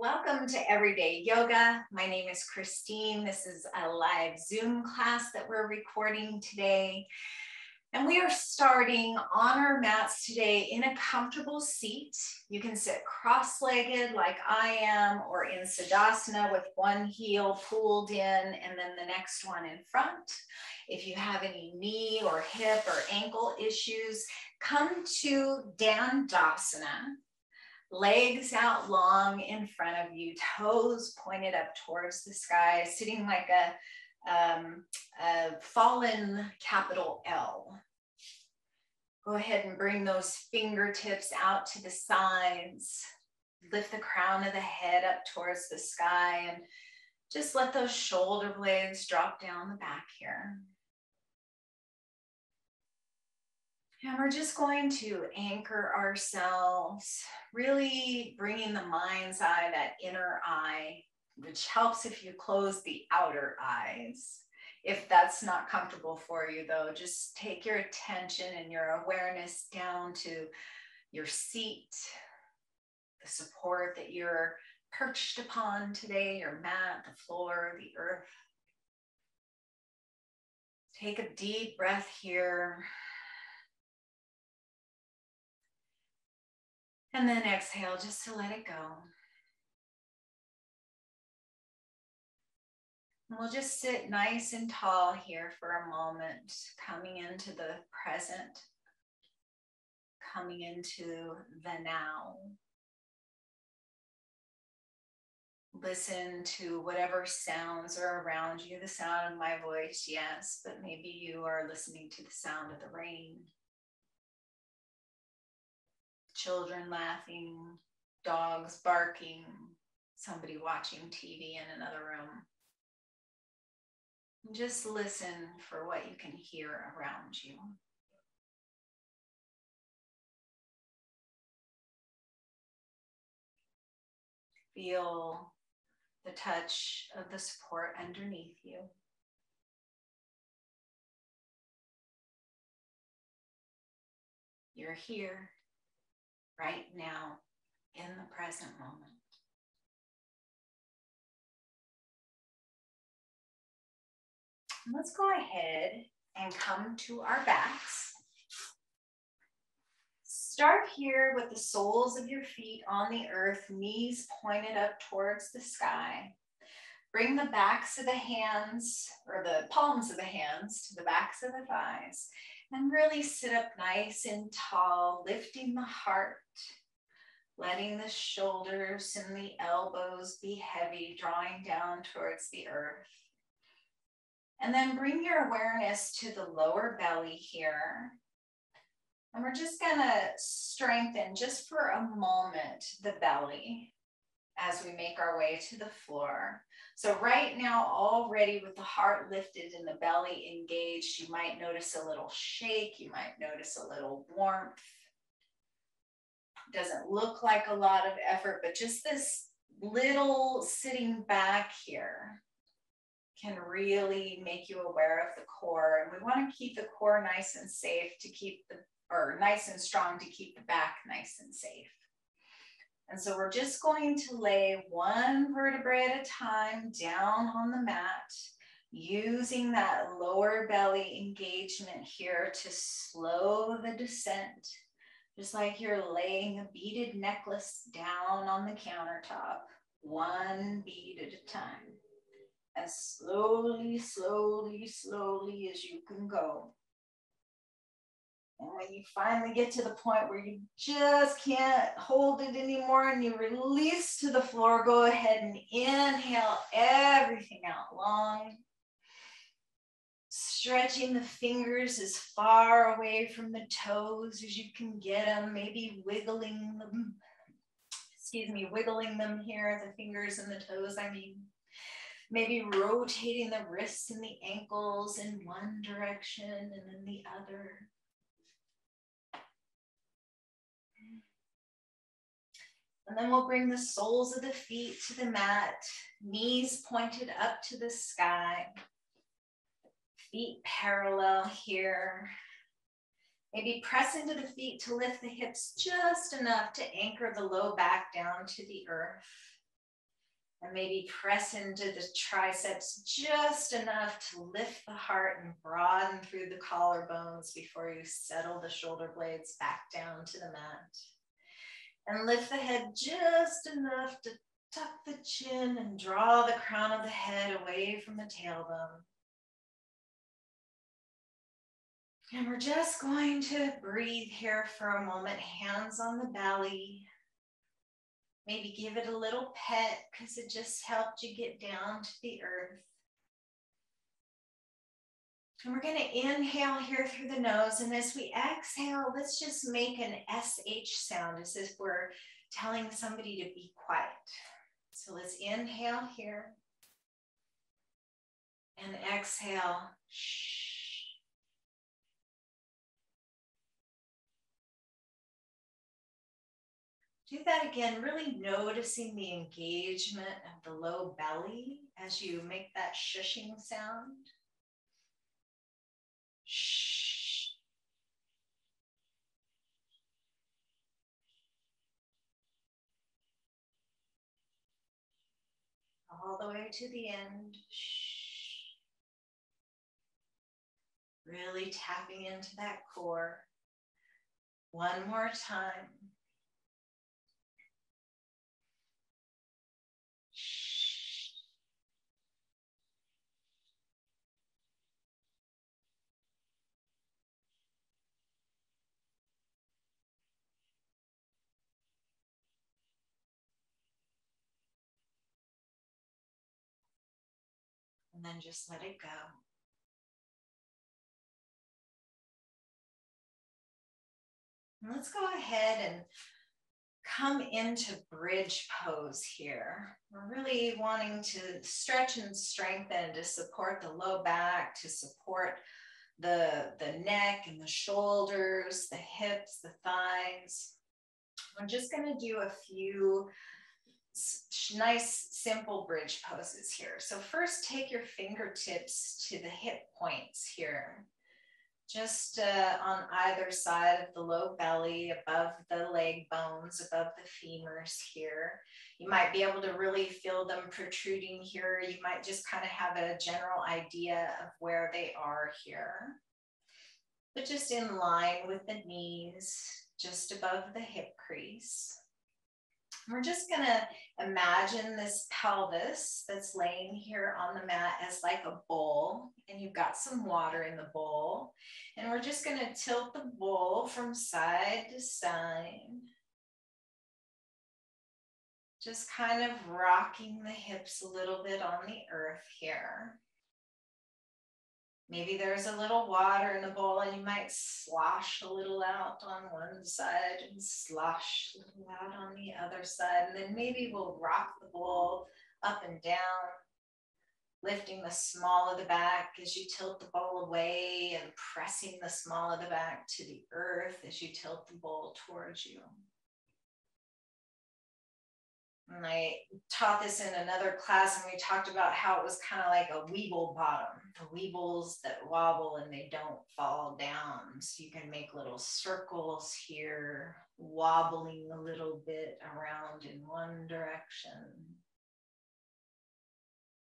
Welcome to Everyday Yoga. My name is Christine. This is a live Zoom class that we're recording today. And we are starting on our mats today in a comfortable seat. You can sit cross-legged like I am, or in Svasana with one heel pulled in and then the next one in front. If you have any knee or hip or ankle issues, come to Dandasana. Legs out long in front of you, toes pointed up towards the sky, sitting like a fallen capital L. Go ahead and bring those fingertips out to the sides. Lift the crown of the head up towards the sky and just let those shoulder blades drop down the back here. And we're just going to anchor ourselves, really bringing the mind's eye, that inner eye, which helps if you close the outer eyes. If that's not comfortable for you though, just take your attention and your awareness down to your seat, the support that you're perched upon today, your mat, the floor, the earth. Take a deep breath here. And then exhale just to let it go. And we'll just sit nice and tall here for a moment, coming into the present, coming into the now. Listen to whatever sounds are around you, the sound of my voice, yes, but maybe you are listening to the sound of the rain. Children laughing, dogs barking, somebody watching TV in another room. Just listen for what you can hear around you. Feel the touch of the support underneath you. You're here. Right now, in the present moment. Let's go ahead and come to our backs. Start here with the soles of your feet on the earth, knees pointed up towards the sky. Bring the backs of the hands, or the palms of the hands, to the backs of the thighs. And really sit up nice and tall, lifting the heart, letting the shoulders and the elbows be heavy, drawing down towards the earth. And then bring your awareness to the lower belly here. And we're just gonna strengthen, just for a moment, the belly as we make our way to the floor. So right now, already with the heart lifted and the belly engaged, you might notice a little shake, you might notice a little warmth. Doesn't look like a lot of effort, but just this little sitting back here can really make you aware of the core. And we want to keep the core nice and safe to keep nice and strong to keep the back nice and safe. And so we're just going to lay one vertebrae at a time down on the mat, using that lower belly engagement here to slow the descent, just like you're laying a beaded necklace down on the countertop, one bead at a time, as slowly, slowly, slowly as you can go. And when you finally get to the point where you just can't hold it anymore and you release to the floor, go ahead and inhale everything out long. Stretching the fingers as far away from the toes as you can get them, maybe wiggling them, wiggling them here, the fingers and the toes, maybe rotating the wrists and the ankles in one direction and then the other. And then we'll bring the soles of the feet to the mat, knees pointed up to the sky, feet parallel here. Maybe press into the feet to lift the hips just enough to anchor the low back down to the earth. And maybe press into the triceps just enough to lift the heart and broaden through the collarbones before you settle the shoulder blades back down to the mat. And lift the head just enough to tuck the chin and draw the crown of the head away from the tailbone. And we're just going to breathe here for a moment, hands on the belly. Maybe give it a little pet because it just helped you get down to the earth. And we're going to inhale here through the nose. And as we exhale, let's just make an SH sound as if we're telling somebody to be quiet. So let's inhale here and exhale. Shh. Do that again, really noticing the engagement of the low belly as you make that shushing sound. Shh. All the way to the end. Shh. Really tapping into that core. One more time. And then just let it go. And let's go ahead and come into bridge pose here. We're really wanting to stretch and strengthen to support the low back, to support the neck and the shoulders, the hips, the thighs. I'm just going to do a few nice, simple bridge poses here. So first, take your fingertips to the hip points here. Just on either side of the low belly, above the leg bones, above the femurs here. You might be able to really feel them protruding here. You might just kind of have a general idea of where they are here. But just in line with the knees, just above the hip crease. We're just gonna imagine this pelvis that's laying here on the mat as like a bowl, and you've got some water in the bowl. And we're just gonna tilt the bowl from side to side. Just kind of rocking the hips a little bit on the earth here. Maybe there's a little water in the bowl and you might slosh a little out on one side and slosh a little out on the other side. And then maybe we'll rock the bowl up and down, lifting the small of the back as you tilt the bowl away and pressing the small of the back to the earth as you tilt the bowl towards you. And I taught this in another class, and we talked about how it was kind of like a weeble bottom, the weebles that wobble and they don't fall down. So you can make little circles here, wobbling a little bit around in one direction.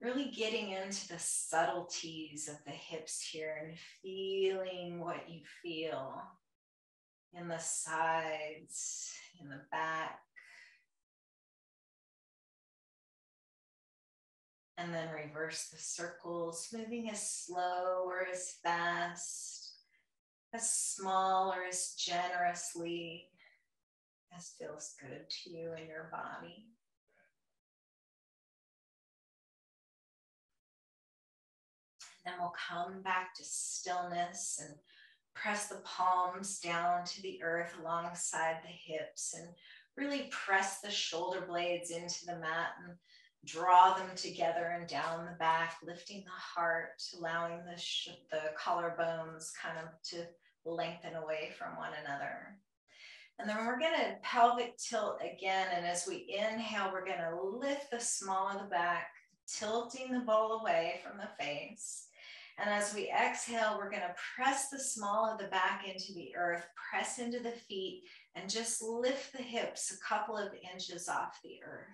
Really getting into the subtleties of the hips here and feeling what you feel in the sides, in the back. And then reverse the circles, moving as slow or as fast, as small or as generously as feels good to you and your body. And then we'll come back to stillness and press the palms down to the earth alongside the hips and really press the shoulder blades into the mat and draw them together and down the back, lifting the heart, allowing the collarbones kind of to lengthen away from one another. And then we're going to pelvic tilt again. And as we inhale, we're going to lift the small of the back, tilting the bowl away from the face. And as we exhale, we're going to press the small of the back into the earth, press into the feet, and just lift the hips a couple of inches off the earth.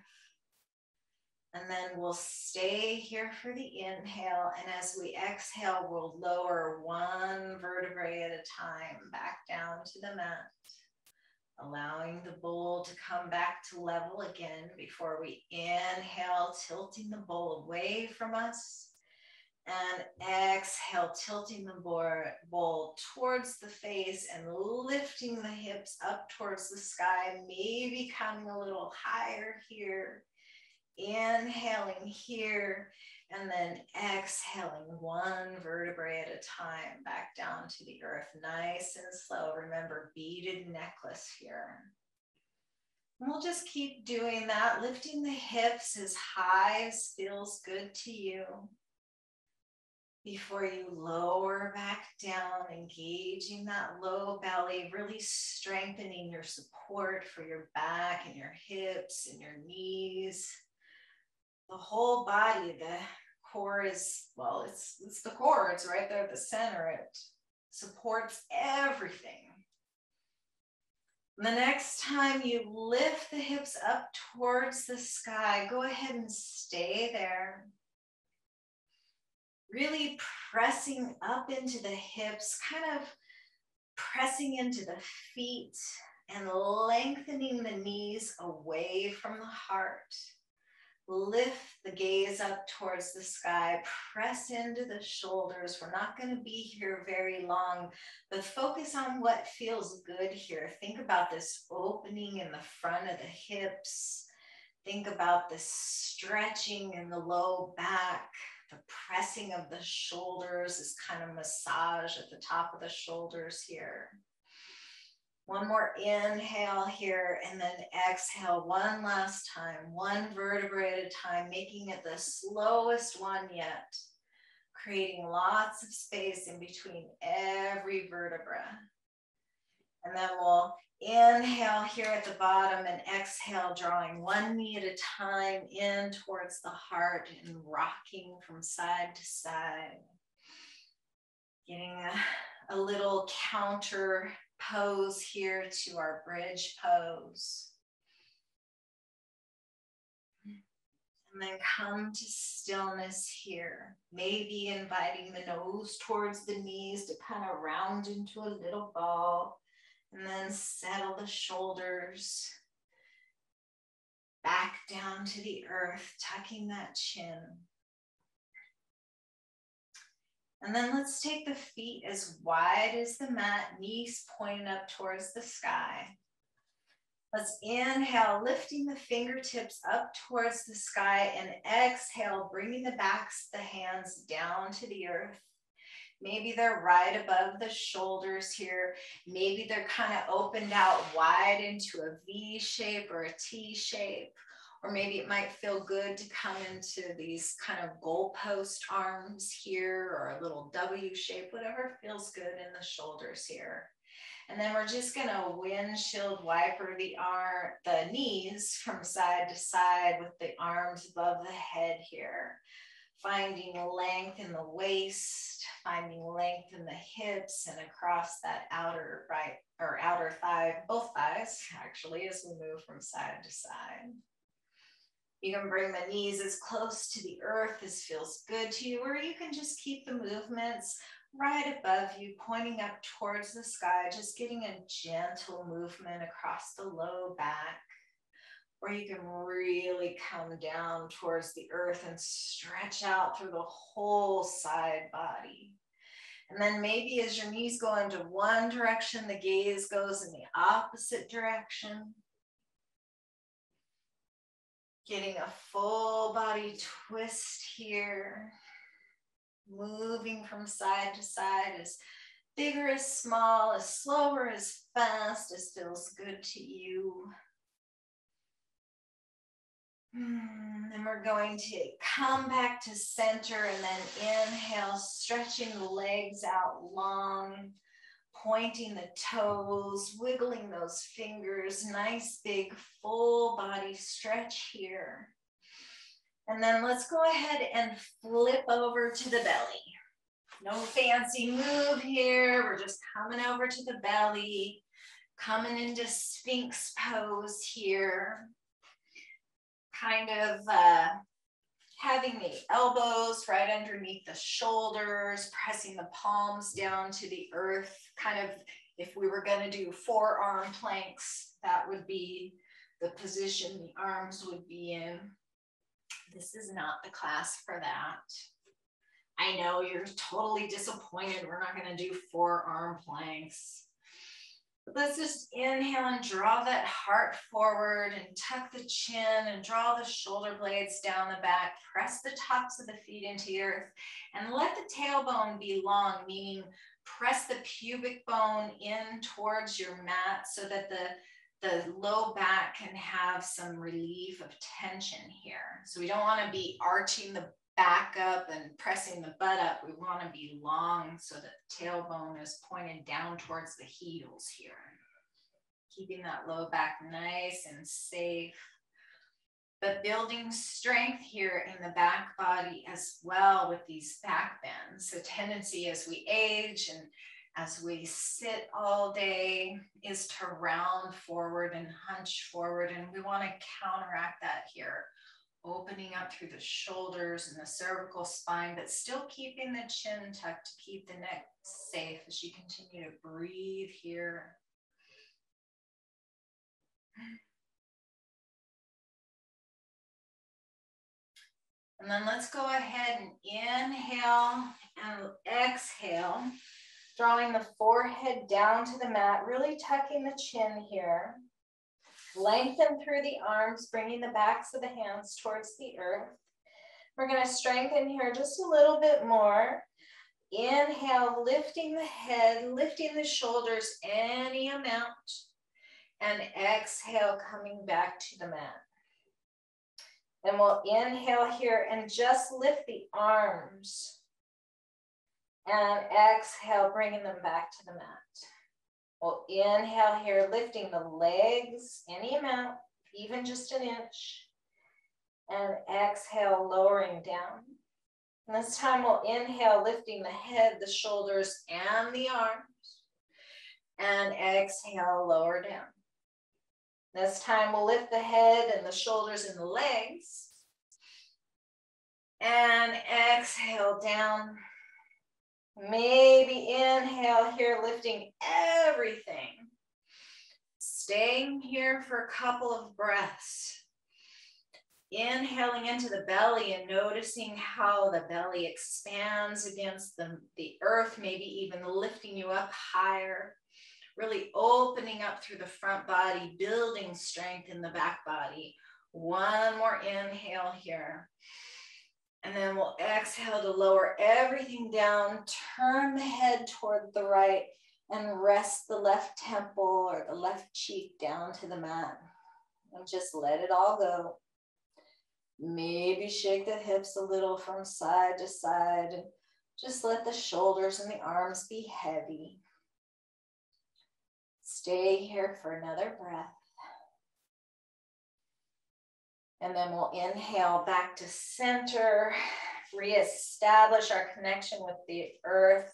And then we'll stay here for the inhale. And as we exhale, we'll lower one vertebrae at a time back down to the mat, allowing the bowl to come back to level again before we inhale, tilting the bowl away from us. And exhale, tilting the bowl towards the face and lifting the hips up towards the sky, maybe coming a little higher here. Inhaling here, and then exhaling one vertebrae at a time back down to the earth, nice and slow. Remember, beaded necklace here. And we'll just keep doing that, lifting the hips as high as feels good to you. Before you lower back down, engaging that low belly, really strengthening your support for your back and your hips and your knees. The whole body, the core is, well, it's the core. It's right there at the center. It supports everything. And the next time you lift the hips up towards the sky, go ahead and stay there. Really pressing up into the hips, kind of pressing into the feet and lengthening the knees away from the heart. Lift the gaze up towards the sky, press into the shoulders. We're not going to be here very long, but focus on what feels good here. Think about this opening in the front of the hips. Think about this stretching in the low back, the pressing of the shoulders, this kind of massage at the top of the shoulders here. One more inhale here, and then exhale one last time, one vertebrae at a time, making it the slowest one yet, creating lots of space in between every vertebra. And then we'll inhale here at the bottom and exhale, drawing one knee at a time in towards the heart and rocking from side to side. Getting a little counter pose here to our bridge pose. And then come to stillness here. Maybe inviting the nose towards the knees to kind of round into a little ball. And then settle the shoulders back down to the earth, tucking that chin. And then let's take the feet as wide as the mat, knees pointing up towards the sky. Let's inhale, lifting the fingertips up towards the sky, and exhale, bringing the backs of the hands down to the earth. Maybe they're right above the shoulders here. Maybe they're kind of opened out wide into a V shape or a T shape. Or maybe it might feel good to come into these kind of goalpost arms here, or a little W shape, whatever feels good in the shoulders here. And then we're just gonna windshield wiper the knees from side to side with the arms above the head here. Finding length in the waist, finding length in the hips and across that outer thigh, both thighs actually, as we move from side to side. You can bring the knees as close to the earth as feels good to you, or you can just keep the movements right above you, pointing up towards the sky, just getting a gentle movement across the low back. Or you can really come down towards the earth and stretch out through the whole side body. And then maybe as your knees go into one direction, the gaze goes in the opposite direction. Getting a full body twist here. Moving from side to side, as big or as small, as slow or as fast as feels good to you. Then we're going to come back to center and then inhale, stretching the legs out long, pointing the toes, wiggling those fingers, nice big full body stretch here. And then let's go ahead and flip over to the belly. No fancy move here. We're just coming over to the belly, coming into Sphinx pose here. Kind of having the elbows right underneath the shoulders, pressing the palms down to the earth, kind of, if we were going to do forearm planks, that would be the position the arms would be in. This is not the class for that. I know you're totally disappointed we're not going to do forearm planks. Let's just inhale and draw that heart forward and tuck the chin and draw the shoulder blades down the back. Press the tops of the feet into the earth and let the tailbone be long, meaning press the pubic bone in towards your mat so that the low back can have some relief of tension here. So we don't want to be arching the back up and pressing the butt up. We want to be long so that the tailbone is pointed down towards the heels here. Keeping that low back nice and safe, but building strength here in the back body as well with these back bends. The tendency as we age and as we sit all day is to round forward and hunch forward, and we want to counteract that here. Opening up through the shoulders and the cervical spine, but still keeping the chin tucked to keep the neck safe as you continue to breathe here. And then let's go ahead and inhale and exhale, drawing the forehead down to the mat, really tucking the chin here. Lengthen through the arms, bringing the backs of the hands towards the earth. We're going to strengthen here just a little bit more. Inhale, lifting the head, lifting the shoulders any amount. And exhale, coming back to the mat. Then we'll inhale here and just lift the arms. And exhale, bringing them back to the mat. We'll inhale here, lifting the legs any amount, even just an inch. And exhale, lowering down. And this time we'll inhale, lifting the head, the shoulders, and the arms. And exhale, lower down. This time we'll lift the head and the shoulders and the legs. And exhale down. Maybe inhale here, lifting everything. Staying here for a couple of breaths. Inhaling into the belly and noticing how the belly expands against the earth, maybe even lifting you up higher. Really opening up through the front body, building strength in the back body. One more inhale here. And then we'll exhale to lower everything down, turn the head toward the right, and rest the left temple or the left cheek down to the mat. And just let it all go. Maybe shake the hips a little from side to side. And just let the shoulders and the arms be heavy. Stay here for another breath. And then we'll inhale back to center, reestablish our connection with the earth.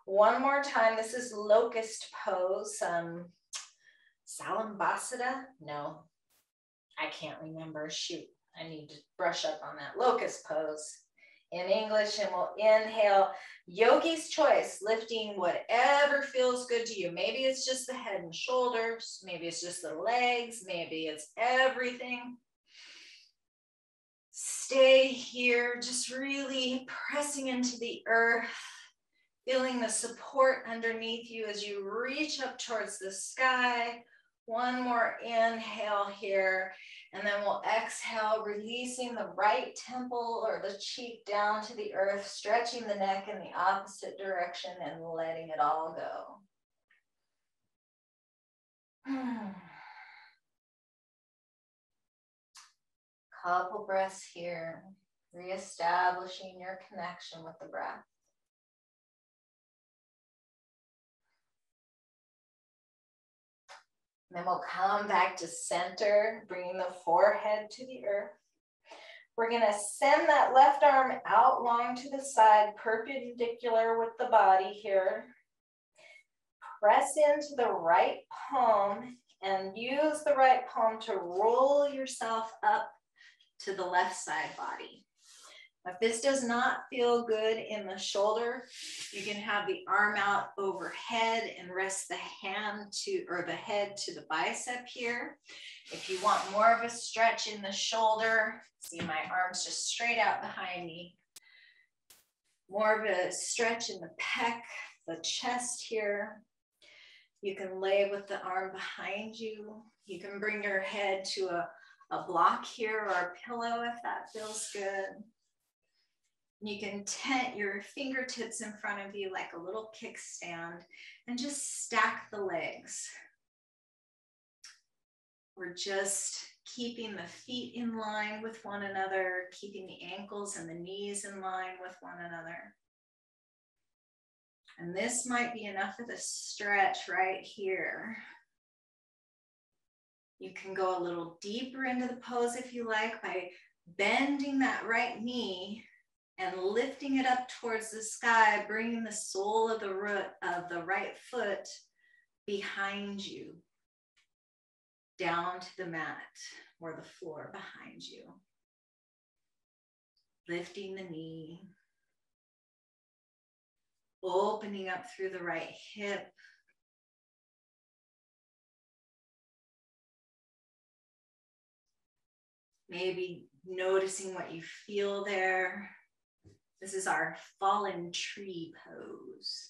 One more time, this is locust pose. Salambasada? No, I can't remember, shoot. I need to brush up on that. Locust pose in English, and we'll inhale, yogi's choice, lifting whatever feels good to you. Maybe it's just the head and shoulders, maybe it's just the legs, maybe it's everything. Stay here, just really pressing into the earth, feeling the support underneath you as you reach up towards the sky. One more inhale here, and then we'll exhale, releasing the right temple or the cheek down to the earth, stretching the neck in the opposite direction and letting it all go. Couple breaths here, reestablishing your connection with the breath. Then we'll come back to center, bringing the forehead to the earth. We're going to send that left arm out long to the side, perpendicular with the body here. Press into the right palm and use the right palm to roll yourself up to the left side body. If this does not feel good in the shoulder, you can have the arm out overhead and rest the hand to, or the head to the bicep here. If you want more of a stretch in the shoulder, see my arms just straight out behind me. More of a stretch in the pec, the chest here. You can lay with the arm behind you. You can bring your head to a block here or a pillow if that feels good. You can tent your fingertips in front of you like a little kickstand and just stack the legs. We're just keeping the feet in line with one another, keeping the ankles and the knees in line with one another. And this might be enough of the stretch right here. You can go a little deeper into the pose if you like by bending that right knee and lifting it up towards the sky, bringing the sole of the root of the right foot behind you, down to the mat or the floor behind you. Lifting the knee, opening up through the right hip. Maybe noticing what you feel there. This is our fallen tree pose.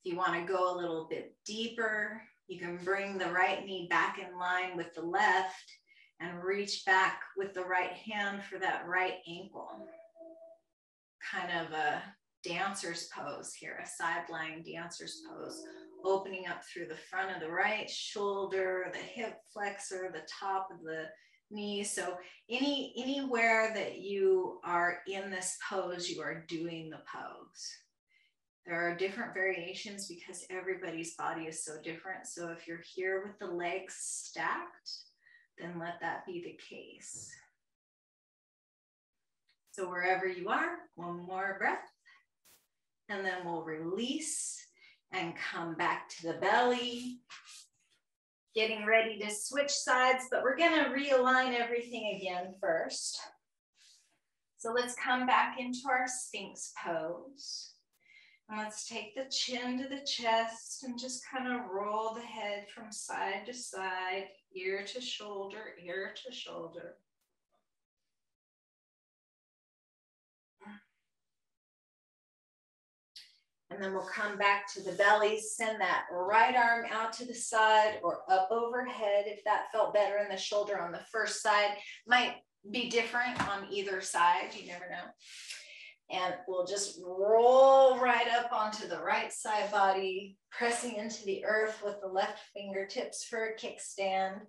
If you want to go a little bit deeper, you can bring the right knee back in line with the left and reach back with the right hand for that right ankle. Kind of a dancer's pose here, a side lying dancer's pose. Opening up through the front of the right shoulder, the hip flexor, the top of the knee. So anywhere that you are in this pose, you are doing the pose. There are different variations because everybody's body is so different. So if you're here with the legs stacked, then let that be the case. So wherever you are, one more breath, and then we'll release and come back to the belly. Getting ready to switch sides, but we're gonna realign everything again first. So let's come back into our Sphinx pose. And let's take the chin to the chest and just kind of roll the head from side to side, ear to shoulder, ear to shoulder. And then we'll come back to the belly, send that right arm out to the side or up overhead if that felt better in the shoulder on the first side. Might be different on either side, you never know. And we'll just roll right up onto the right side body, pressing into the earth with the left fingertips for a kickstand,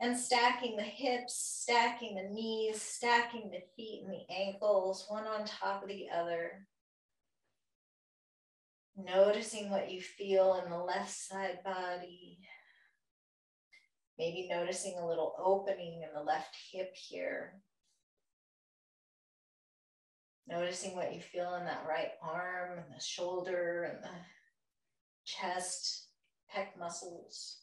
and stacking the hips, stacking the knees, stacking the feet and the ankles, one on top of the other. Noticing what you feel in the left side body. Maybe noticing a little opening in the left hip here. Noticing what you feel in that right arm and the shoulder and the chest, pec muscles.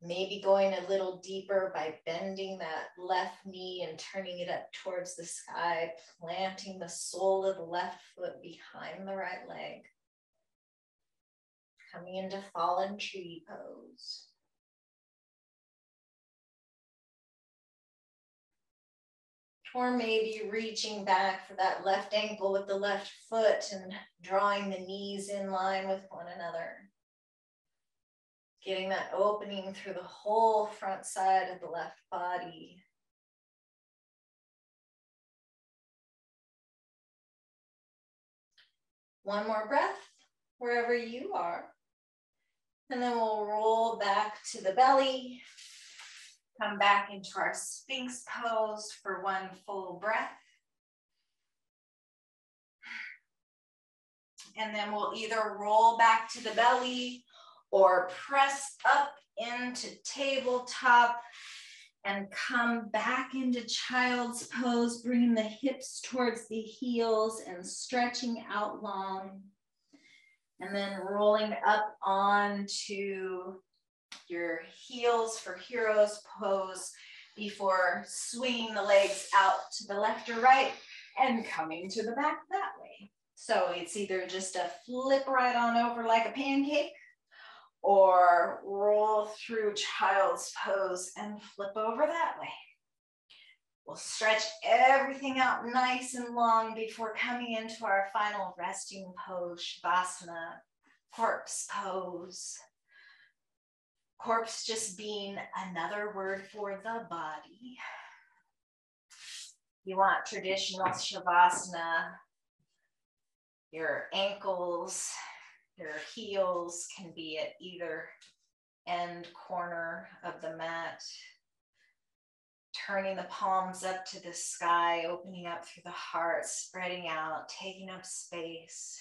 Maybe going a little deeper by bending that left knee and turning it up towards the sky, planting the sole of the left foot behind the right leg. Coming into fallen tree pose. Or maybe reaching back for that left ankle with the left foot and drawing the knees in line with one another. Getting that opening through the whole front side of the left body. One more breath wherever you are. And then we'll roll back to the belly. Come back into our Sphinx pose for one full breath. And then we'll either roll back to the belly or press up into tabletop and come back into child's pose, bringing the hips towards the heels and stretching out long. And then rolling up onto your heels for hero's pose. before swinging the legs out to the left or right and coming to the back that way. So it's either just a flip right on over like a pancake, or roll through child's pose and flip over that way. We'll stretch everything out nice and long before coming into our final resting pose, Svasana, corpse pose. Corpse just being another word for the body. You want traditional Shavasana, your ankles, your heels can be at either end corner of the mat. Turning the palms up to the sky, opening up through the heart, spreading out, taking up space.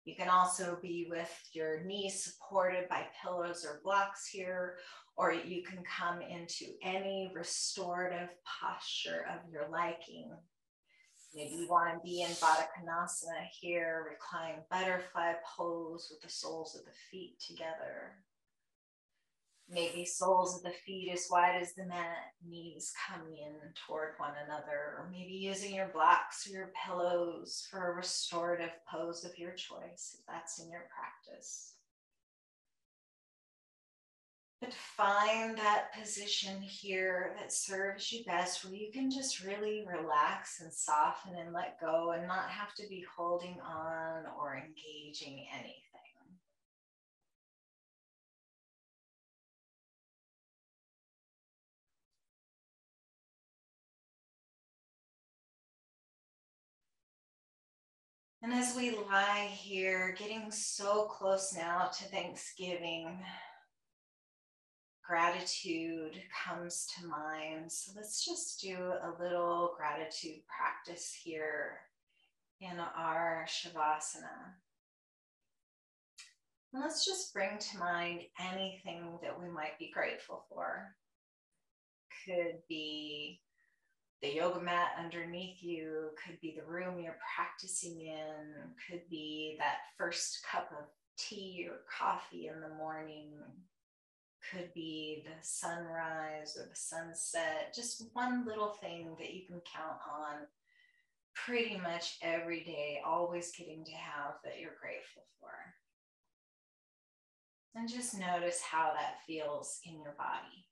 You can also be with your knees supported by pillows or blocks here, or you can come into any restorative posture of your liking. Maybe you want to be in Baddha Konasana here, reclined butterfly pose with the soles of the feet together. Maybe soles of the feet as wide as the mat, knees coming in toward one another, or maybe using your blocks or your pillows for a restorative pose of your choice, if that's in your practice. But find that position here that serves you best, where you can just really relax and soften and let go and not have to be holding on or engaging anything. And as we lie here, getting so close now to Thanksgiving, gratitude comes to mind. So let's just do a little gratitude practice here in our Shavasana. And let's just bring to mind anything that we might be grateful for. Could be the yoga mat underneath you, could be the room you're practicing in, could be that first cup of tea or coffee in the morning, could be the sunrise or the sunset, just one little thing that you can count on pretty much every day, always getting to have that you're grateful for. And just notice how that feels in your body.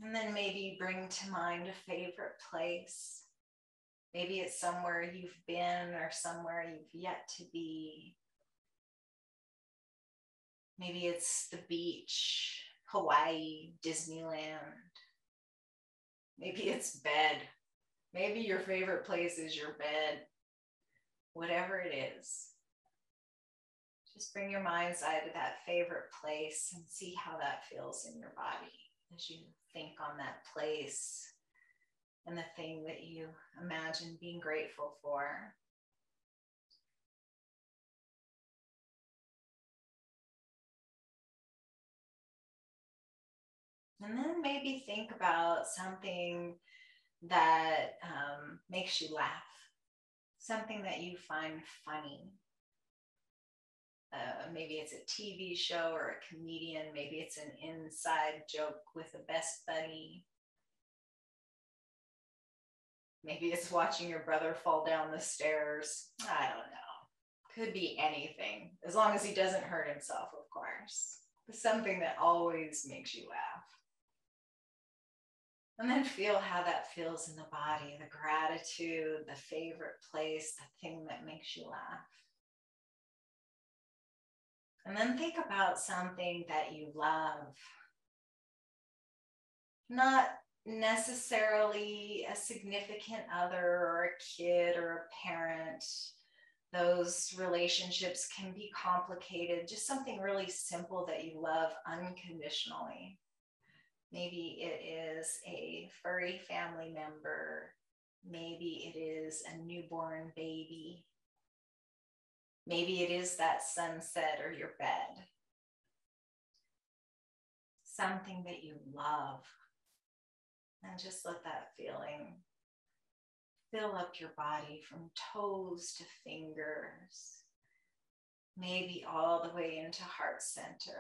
And then maybe bring to mind a favorite place. Maybe it's somewhere you've been or somewhere you've yet to be. Maybe it's the beach, Hawaii, Disneyland. Maybe it's bed. Maybe your favorite place is your bed. Whatever it is. Just bring your mind's eye to that favorite place and see how that feels in your body as you think on that place and the thing that you imagine being grateful for. And then maybe think about something that makes you laugh, something that you find funny. Maybe it's a TV show or a comedian. Maybe it's an inside joke with a best buddy. Maybe it's watching your brother fall down the stairs. I don't know. Could be anything, as long as he doesn't hurt himself, of course. But something that always makes you laugh. And then feel how that feels in the body, the gratitude, the favorite place, the thing that makes you laugh. And then think about something that you love. Not necessarily a significant other or a kid or a parent. Those relationships can be complicated. Just something really simple that you love unconditionally. Maybe it is a furry family member. Maybe it is a newborn baby. Maybe it is that sunset or your bed. Something that you love. And just let that feeling fill up your body from toes to fingers. maybe all the way into heart center.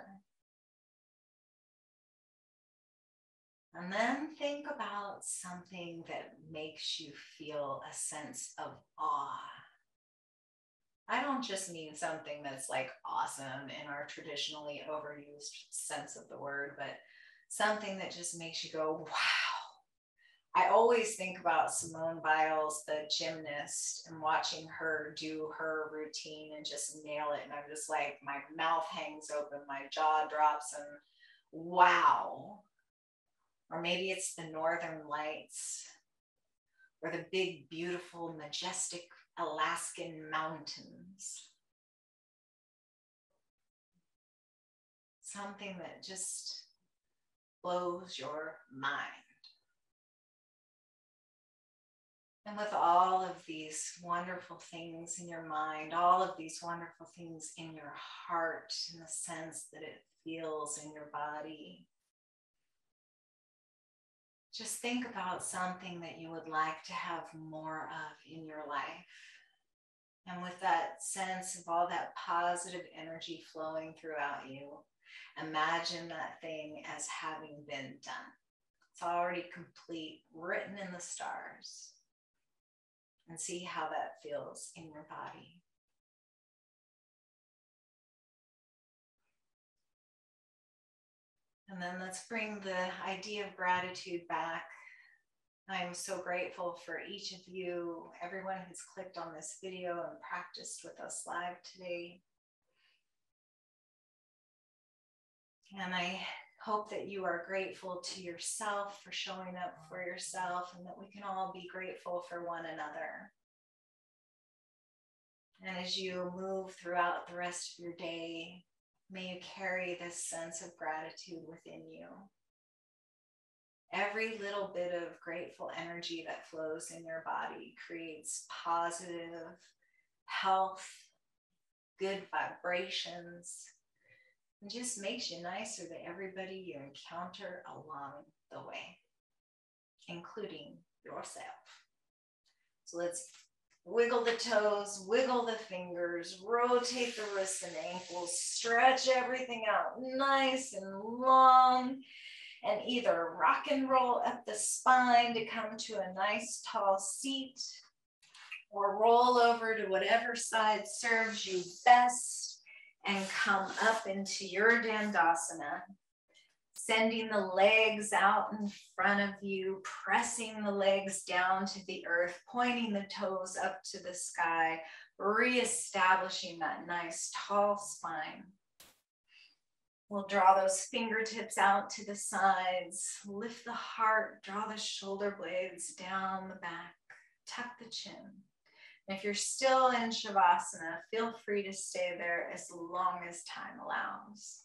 And then think about something that makes you feel a sense of awe. I don't just mean something that's like awesome in our traditionally overused sense of the word, but something that just makes you go, wow. I always think about Simone Biles, the gymnast, and watching her do her routine and just nail it. And I'm just like, my mouth hangs open, my jaw drops, and wow. Or maybe it's the Northern Lights, or the big, beautiful, majestic Alaskan mountains. Something that just blows your mind. And with all of these wonderful things in your mind, all of these wonderful things in your heart, in the sense that it feels in your body, just think about something that you would like to have more of in your life. And with that sense of all that positive energy flowing throughout you, imagine that thing as having been done. It's already complete, written in the stars. And see how that feels in your body. And then let's bring the idea of gratitude back. I'm so grateful for each of you, everyone who's clicked on this video and practiced with us live today. And I hope that you are grateful to yourself for showing up for yourself, and that we can all be grateful for one another. And as you move throughout the rest of your day, may you carry this sense of gratitude within you. Every little bit of grateful energy that flows in your body creates positive health, good vibrations, and just makes you nicer to everybody you encounter along the way, including yourself. So let's wiggle the toes, wiggle the fingers, rotate the wrists and ankles, stretch everything out nice and long, and either rock and roll up the spine to come to a nice tall seat, or roll over to whatever side serves you best and come up into your Dandasana. Sending the legs out in front of you, pressing the legs down to the earth, pointing the toes up to the sky, reestablishing that nice tall spine. We'll draw those fingertips out to the sides, lift the heart, draw the shoulder blades down the back, tuck the chin. And if you're still in Shavasana, feel free to stay there as long as time allows.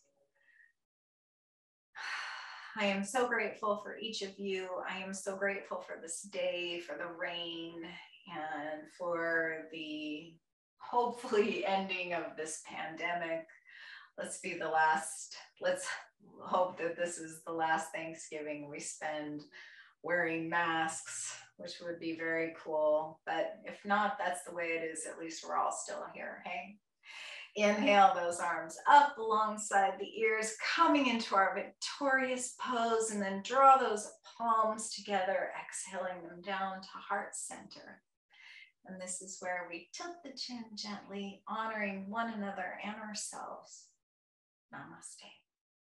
I am so grateful for each of you. I am so grateful for this day, for the rain, and for the hopefully ending of this pandemic. Let's hope that this is the last Thanksgiving we spend wearing masks, which would be very cool. But if not, that's the way it is. At least we're all still here, hey? Inhale those arms up alongside the ears, coming into our victorious pose, and then draw those palms together, exhaling them down to heart center. And this is where we tilt the chin gently, honoring one another and ourselves. Namaste.